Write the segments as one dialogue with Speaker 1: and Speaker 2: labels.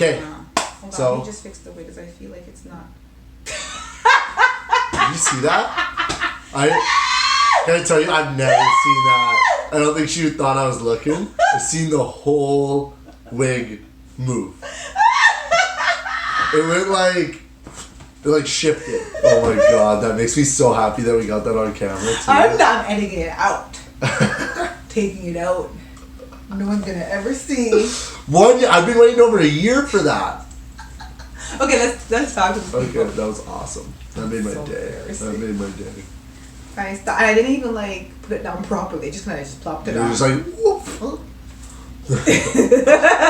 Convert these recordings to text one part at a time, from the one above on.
Speaker 1: Okay.
Speaker 2: Hold on, let me just fix the wig because I feel like it's not.
Speaker 1: Did you see that? Can I tell you, I've never seen that. I don't think she thought I was looking. I've seen the whole wig move. It went like... It like shifted. Oh my god, that makes me so happy that we got that on camera too.
Speaker 2: I'm not editing it out. Taking it out. No one's gonna ever see.
Speaker 1: I've been waiting over a year for that.
Speaker 2: Okay, let's talk to the people.
Speaker 1: Okay, that was awesome. That made my day. That made my day.
Speaker 2: I didn't even like put it down properly. Just kind of just plopped it
Speaker 1: You're
Speaker 2: on.
Speaker 1: just like, whoop.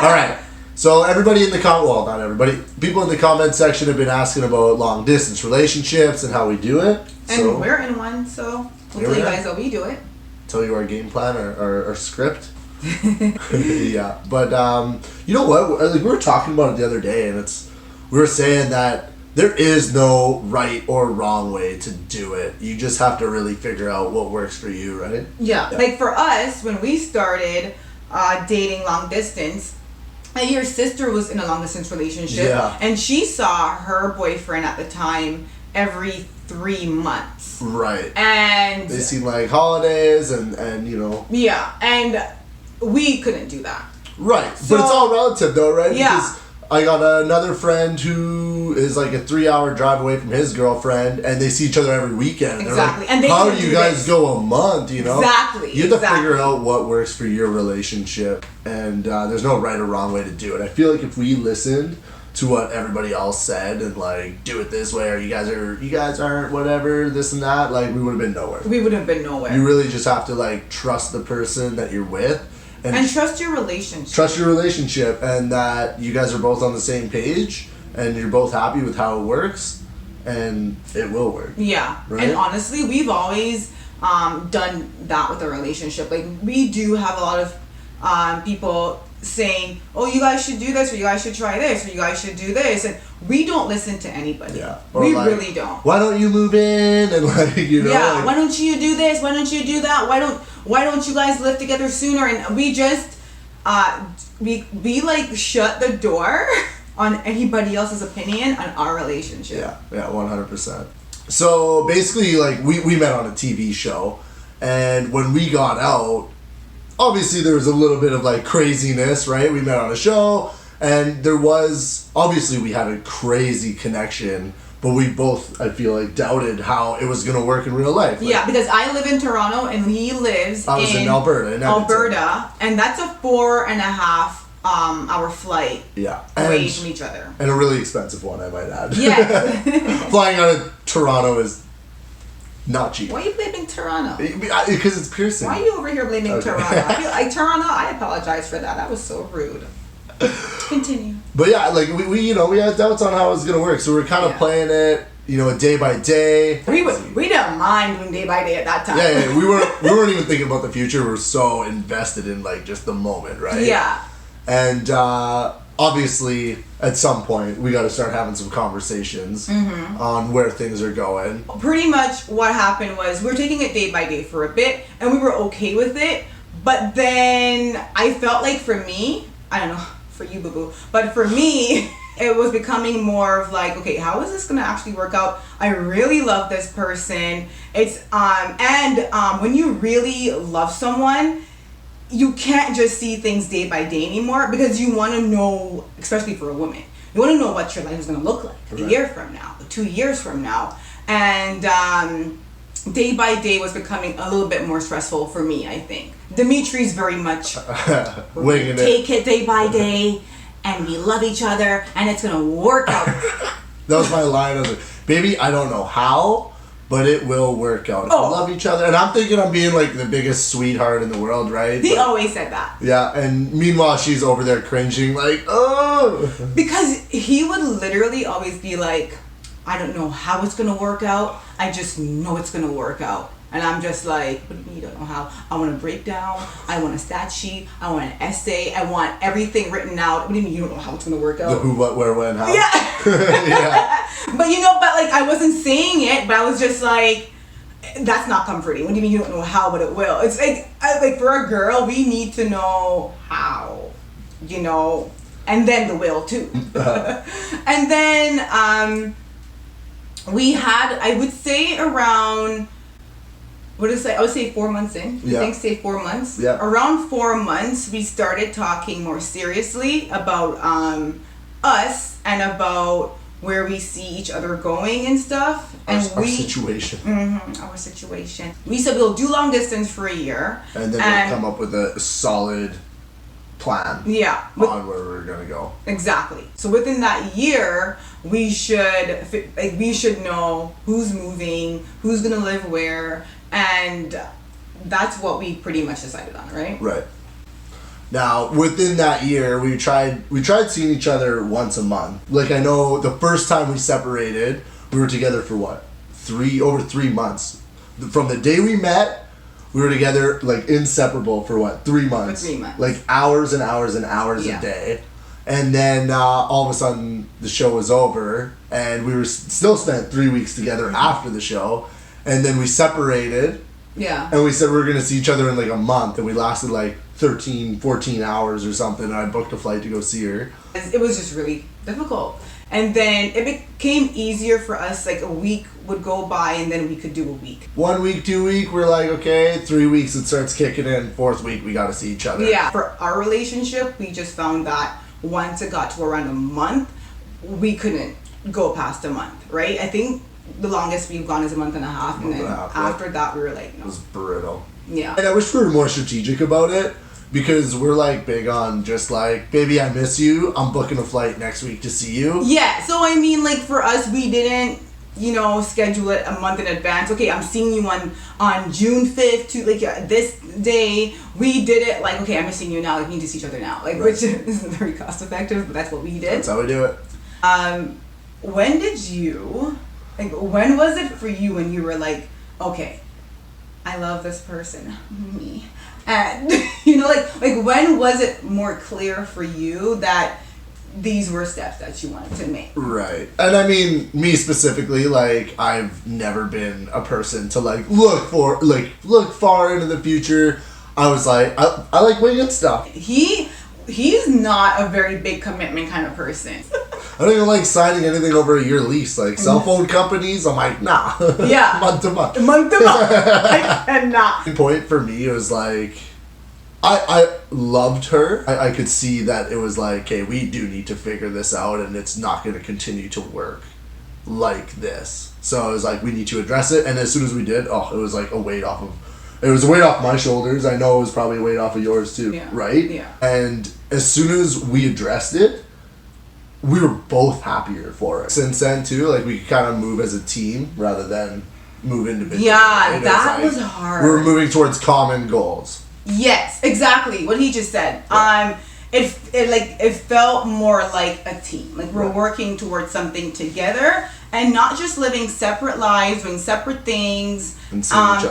Speaker 1: Alright. So everybody in the not everybody, people in the comment section have been asking about long distance relationships and how we do it.
Speaker 2: And we're in one, so we'll tell you guys how we do it.
Speaker 1: Tell you our game plan, our script. Yeah, but you know what? Like we were talking about it the other day, and we were saying that there is no right or wrong way to do it. You just have to really figure out what works for you, right?
Speaker 2: Yeah. Like for us, when we started dating long distance, your sister was in a long distance relationship, and she saw her boyfriend at the time every 3 months.
Speaker 1: Right.
Speaker 2: And
Speaker 1: they seem like holidays and you know.
Speaker 2: Yeah, and we couldn't do that.
Speaker 1: Right. So, but it's all relative though, right?
Speaker 2: Yeah.
Speaker 1: Because I got another friend who is like a 3-hour drive away from his girlfriend, and they see each other every weekend.
Speaker 2: Exactly.
Speaker 1: Like, and how do you guys go a month, you know?
Speaker 2: Exactly.
Speaker 1: You have to figure out what works for your relationship, and there's no right or wrong way to do it. I feel like if we listened to what everybody else said and like do it this way, or you guys aren't whatever, this and that, like we would have been nowhere.
Speaker 2: We would have been nowhere.
Speaker 1: You really just have to like trust the person that you're with.
Speaker 2: And trust your relationship.
Speaker 1: Trust your relationship, and that you guys are both on the same page, and you're both happy with how it works, and it will work.
Speaker 2: Yeah. Right? And honestly, we've always done that with a relationship. Like, we do have a lot of people saying, oh, you guys should do this, or you guys should try this, or you guys should do this, and we don't listen to anybody.
Speaker 1: Yeah.
Speaker 2: Or we really don't.
Speaker 1: Why don't you move in? And like, you know.
Speaker 2: Yeah. Like, why don't you do this? Why don't you do that? Why don't you guys live together sooner? And we just we like shut the door on anybody else's opinion on our relationship.
Speaker 1: Yeah, 100%. So basically, like we met on a TV show, and when we got out, obviously there was a little bit of like craziness, right? We met on a show, and obviously we had a crazy connection, but we both, I feel like, doubted how it was going to work in real life. Like,
Speaker 2: yeah, because I live in Toronto and he lives
Speaker 1: in Alberta.
Speaker 2: And that's a 4.5 hour flight away from each other.
Speaker 1: And a really expensive one, I might add.
Speaker 2: Yes.
Speaker 1: Flying out of Toronto is not cheap.
Speaker 2: Why are you blaming Toronto?
Speaker 1: Because it's piercing.
Speaker 2: Why are you over here blaming Toronto? I feel like Toronto, I apologize for that. That was so rude. Continue.
Speaker 1: But yeah, like we had doubts on how it was gonna work, so we were kind of playing it, day by day.
Speaker 2: We didn't mind doing day by day at that time.
Speaker 1: Yeah, we weren't even thinking about the future. We were so invested in like just the moment, right?
Speaker 2: Yeah.
Speaker 1: And obviously, at some point, we got to start having some conversations on where things are going.
Speaker 2: Pretty much what happened was we were taking it day by day for a bit, and we were okay with it. But then I felt like for me, I don't know, for you, boo-boo, but for me, it was becoming more of like, okay, how is this gonna actually work out? I really love this person. It's when you really love someone, you can't just see things day by day anymore, because you want to know, especially for a woman, you want to know what your life is going to look like a year from now, 2 years from now. And day by day was becoming a little bit more stressful for me, I think. Dimitri's very much
Speaker 1: winging
Speaker 2: take it day by day, and we love each other, and it's going to work out.
Speaker 1: That was my line. I was like, baby, I don't know how, but it will work out. If we love each other. And I'm thinking I'm being like the biggest sweetheart in the world, right?
Speaker 2: He always said that.
Speaker 1: Yeah, and meanwhile she's over there cringing like, oh.
Speaker 2: Because he would literally always be like, I don't know how it's going to work out. I just know it's going to work out. And I'm just like, what do you mean you don't know how? I want a breakdown. I want a stat sheet. I want an essay. I want everything written out. What do you mean you don't know how it's going to work out?
Speaker 1: The who, what, where, when, how.
Speaker 2: Yeah.
Speaker 1: Yeah.
Speaker 2: But like I wasn't saying it, but I was just like, that's not comforting. What do you mean you don't know how, but it will? It's like for a girl, we need to know how, And then the will too. And then we had, I would say around, I would say 4 months in.
Speaker 1: Yeah.
Speaker 2: I think say 4 months.
Speaker 1: Yeah.
Speaker 2: Around 4 months, we started talking more seriously about us and about where we see each other going and stuff. And
Speaker 1: our situation.
Speaker 2: Our situation. We said we'll do long distance for a year.
Speaker 1: And then we'll come up with a solid plan.
Speaker 2: Yeah.
Speaker 1: On where we're gonna go.
Speaker 2: Exactly. So within that year, we should know who's moving, who's gonna live where, and that's what we pretty much decided on, right?
Speaker 1: Right. Now, within that year, we tried seeing each other once a month. Like, I know the first time we separated, we were together for what? Over 3 months. From the day we met, we were together, like, inseparable for what? 3 months.
Speaker 2: For 3 months.
Speaker 1: Like, hours and hours and hours a day. And then, all of a sudden, the show was over, and we were still spent 3 weeks together after the show. And then we separated.
Speaker 2: Yeah.
Speaker 1: And we said we were going to see each other in, like, a month, and we lasted, like, 13, 14 hours or something, and I booked a flight to go see her.
Speaker 2: It was just really difficult. And then it became easier for us, like a week would go by and then we could do a week.
Speaker 1: 1 week, 2 week, we're like, okay, 3 weeks it starts kicking in, 4th week we gotta see each other.
Speaker 2: Yeah, for our relationship, we just found that once it got to around a month, we couldn't go past a month, right? I think the longest we've gone is a month and a half, and then after that we were like, no.
Speaker 1: It was brutal.
Speaker 2: Yeah.
Speaker 1: And I wish we were more strategic about it, because we're like big on just like, baby, I miss you, I'm booking a flight next week to see you.
Speaker 2: Yeah, so I mean, like for us, we didn't, schedule it a month in advance. Okay, I'm seeing you on June 5th to like this day. We did it like, okay, I'm missing you now, like we need to see each other now. Like, which isn't very cost effective, but that's what we did.
Speaker 1: That's how we do it.
Speaker 2: When was it for you when you were like, okay, I love this person, me. And like when was it more clear for you that these were steps that you wanted to make? Right.
Speaker 1: And I mean, me specifically, like, I've never been a person to like look far into the future. I was like, I like winging stuff.
Speaker 2: He's not a very big commitment kind of person.
Speaker 1: I don't even like signing anything over a year lease. Like cell phone companies, I'm like, nah.
Speaker 2: Yeah.
Speaker 1: Month to month.
Speaker 2: I cannot.
Speaker 1: The point for me was like, I loved her. I could see that it was like, okay, we do need to figure this out, and it's not going to continue to work like this. So I was like, we need to address it. And as soon as we did, it was like a weight off my shoulders. I know it was probably a weight off of yours too, right?
Speaker 2: Yeah.
Speaker 1: And as soon as we addressed it, we were both happier for it. Since then too, like we could kind of move as a team rather than move individually.
Speaker 2: Yeah,
Speaker 1: right?
Speaker 2: that was hard.
Speaker 1: We were moving towards common goals.
Speaker 2: Yes, exactly what he just said.
Speaker 1: Yeah.
Speaker 2: It felt more like a team. Like we're working towards something together and not just living separate lives, doing separate things.
Speaker 1: And seeing each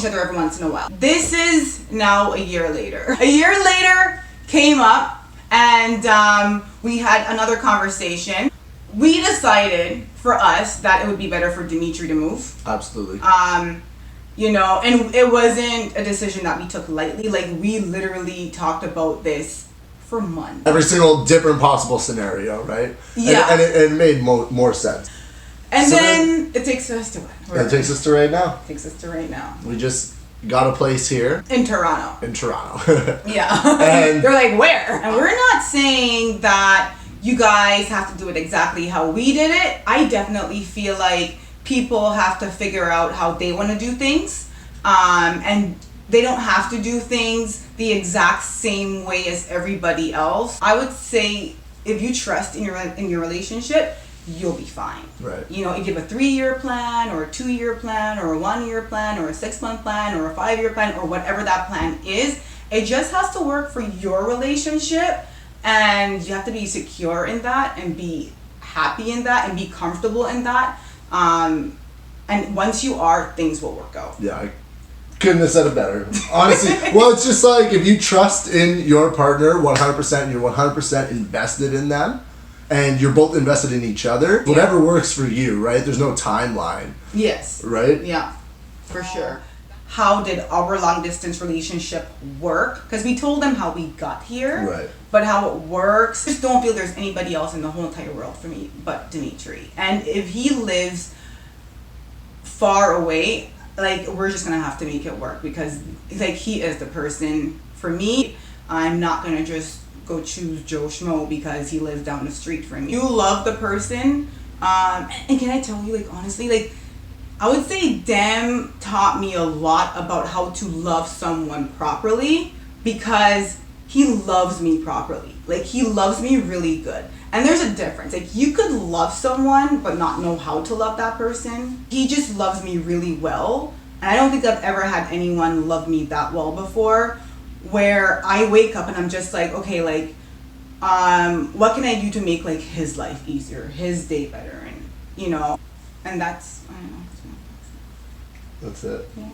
Speaker 1: other
Speaker 2: every once in a while. This is now a year later. A year later came up and we had another conversation. We decided for us that it would be better for Dimitri to move.
Speaker 1: Absolutely.
Speaker 2: And it wasn't a decision that we took lightly. Like we literally talked about this for months.
Speaker 1: Every single different possible scenario, right?
Speaker 2: Yeah.
Speaker 1: And it made more sense.
Speaker 2: And so then it takes us to what?
Speaker 1: It takes us to right now.
Speaker 2: It takes us to right now.
Speaker 1: We just got a place here.
Speaker 2: In Toronto. Yeah.
Speaker 1: And
Speaker 2: they're like, where? And we're not saying that you guys have to do it exactly how we did it. I definitely feel like people have to figure out how they want to do things. And they don't have to do things the exact same way as everybody else. I would say if you trust in your relationship, you'll be fine.
Speaker 1: Right.
Speaker 2: If you have a 3-year plan or a 2-year plan or a 1-year plan or a 6-month plan or a 5-year plan or whatever that plan is, it just has to work for your relationship, and you have to be secure in that and be happy in that and be comfortable in that. And once you are, things will work out.
Speaker 1: Yeah, I couldn't have said it better. Honestly, well, it's just like if you trust in your partner 100% and you're 100% invested in them, and you're both invested in each other, whatever works for you, right? There's no timeline.
Speaker 2: Yes.
Speaker 1: Right?
Speaker 2: Yeah, for sure. how did our long distance relationship work? Because we told them how we got here,
Speaker 1: Right.
Speaker 2: but how it works. I just don't feel there's anybody else in the whole entire world for me but Dimitri. And if he lives far away, like, we're just gonna have to make it work, because like, he is the person for me. I'm not gonna just go choose Joe Schmo because he lives down the street from me. You love the person, and can I tell you, like, honestly, like, I would say Dem taught me a lot about how to love someone properly, because he loves me properly. Like, he loves me really good. And there's a difference. Like, you could love someone but not know how to love that person. He just loves me really well. And I don't think I've ever had anyone love me that well before, where I wake up and I'm just like, okay, like, what can I do to make, like, his life easier, his day better, and, you know, and that's, I don't know.
Speaker 1: That's it.
Speaker 2: Yeah.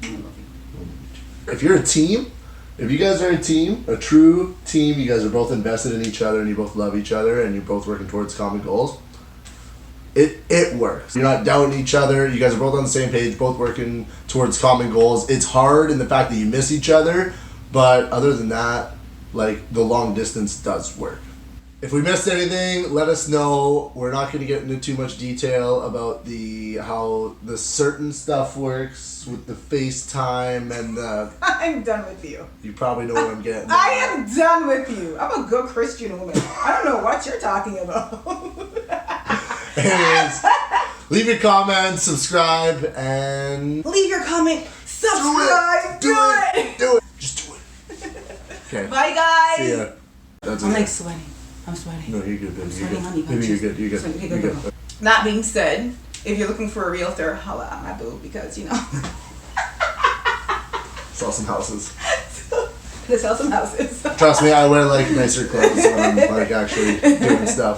Speaker 2: I love you.
Speaker 1: If you're a team, if you guys are a team, a true team, you guys are both invested in each other and you both love each other and you're both working towards common goals, it works. You're not doubting each other. You guys are both on the same page, both working towards common goals. It's hard in the fact that you miss each other, but other than that, like, the long distance does work. If we missed anything, let us know. We're not going to get into too much detail about how the certain stuff works with the FaceTime and the...
Speaker 2: I'm done with you.
Speaker 1: You probably know what I'm getting at.
Speaker 2: I am done with you. I'm a good Christian woman. I don't know what you're talking about.
Speaker 1: Anyways, leave your comments, subscribe, and...
Speaker 2: Leave your comment. Subscribe.
Speaker 1: Do it. Just do it. Okay.
Speaker 2: Bye, guys.
Speaker 1: See ya. That's
Speaker 2: I'm
Speaker 1: it.
Speaker 2: like sweating. I'm sweating.
Speaker 1: No, you're good, baby.
Speaker 2: I'm
Speaker 1: You're
Speaker 2: sweating
Speaker 1: good.
Speaker 2: on you.
Speaker 1: Baby, you're good. You're good.
Speaker 2: Okay,
Speaker 1: You're good.
Speaker 2: That being said, if you're looking for a realtor, holla at my boo, because, you know.
Speaker 1: Sell some houses.
Speaker 2: Let's sell some houses.
Speaker 1: Trust me, I wear, like, nicer clothes when I'm, like, actually doing stuff.